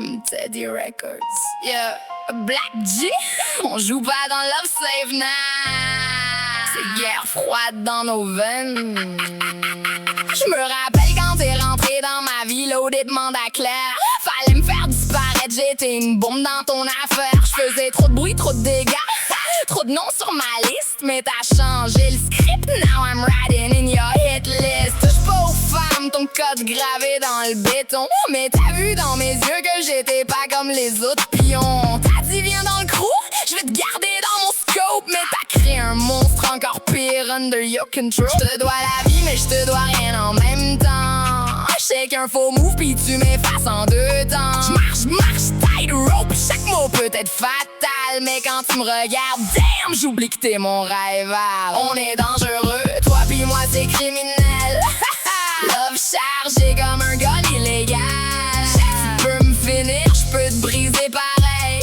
Team Teddy Records. Yeah, Black G, on joue pas dans Love Save Now. C'est guerre froide dans nos veines. Je me rappelle quand t'es rentré dans ma vie, loadé demande à Claire. Fallait me faire disparaître, j'étais une bombe dans ton affaire. Je faisais trop de bruit, trop de dégâts, trop de noms sur ma liste. Mais t'as changé le script, now I'm riding in your hit list. Touche pas aux femmes, ton code gravé dans le béton. Mais t'as vu dans mes yeux que j'étais pas comme les autres pions. T'as dit viens dans le crew, je vais te garder dans mon scope. Mais t'as créé un monstre encore pire under your control. Je te dois la vie mais je te dois rien en même temps. Je sais qu'un faux move pis tu m'effaces en deux temps. J'marche tight rope, chaque mot peut être fatal. Mais quand tu me regardes, damn, j'oublie que t'es mon rival. On est dangereux, toi pis moi c'est criminel. Love chargé comme un gun illégal. Tu peux me finir, j'peux te briser pareil.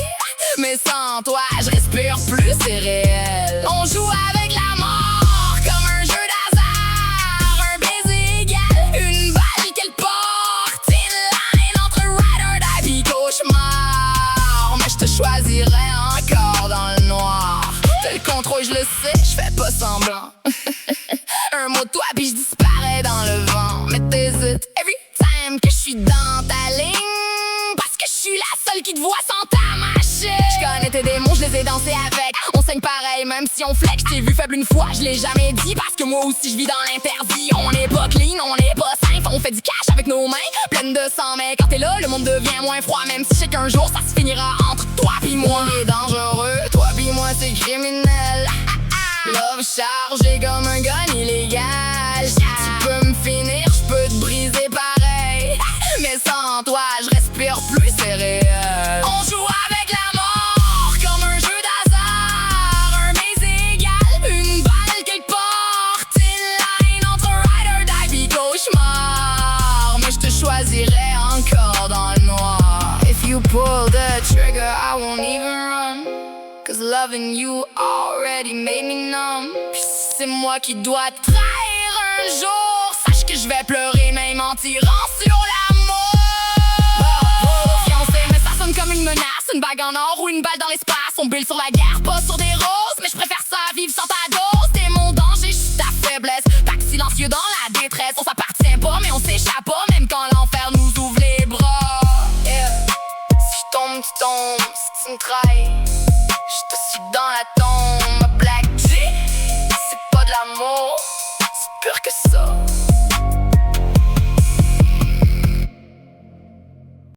Mais sans toi, je respire plus, c'est réel. On joue avec la mort comme un jeu d'hasard. Un baiser égal, une balle qu'elle porte. Une line entre ride or die pis cauchemar. Mais je te choisirais encore dans le noir. T'as le contrôle, je le sais, je fais pas semblant. Un mot de toi pis je disparais dans le vent. Mais t'hésites every time que je suis dans ta ligne. Parce que je suis la seule qui te voit sans ta machine. Je connais tes démons, je les ai dansés avec. On saigne pareil même si on flex. Je t'ai vu faible une fois, je l'ai jamais dit. Parce que moi aussi je vis dans l'interdit. On n'est pas clean, on n'est pas safe. On fait du cash avec nos mains pleines de sang. Mais quand t'es là, le monde devient moins froid. Même si je sais qu'un jour ça se finira entre toi pis moi. On est dangereux, toi pis moi c'est criminel. Love chargé comme un gun illégal. Tu peux me finir, je peux te briser pareil. Mais sans toi, je respire plus, c'est réel. On joue avec la mort comme un jeu d'hasard. Un baiser égal, une balle qu'elle porte. Une line entre ride or die pis cauchemar. Mais je te choisirais encore dans le noir. If you pull the trigger, I won't even run. Cause loving you already made me numb. Pis si c'est moi qui dois te trahir un jour, sache que je vais pleurer même en tirant sur l'amour. Fiancé mais ça sonne comme une menace. Une bague en or ou une balle dans l'espace. On build sur la guerre, pas sur des roses. Mais je préfère ça vivre sans ta dose. T'es mon danger, je suis ta faiblesse. Pack silencieux dans la détresse. On s'appartient pas mais on s'échappe pas. Même quand l'enfer nous ouvre les bras. Yeah. Si je tombe, tu tombes. Si tu me trahis,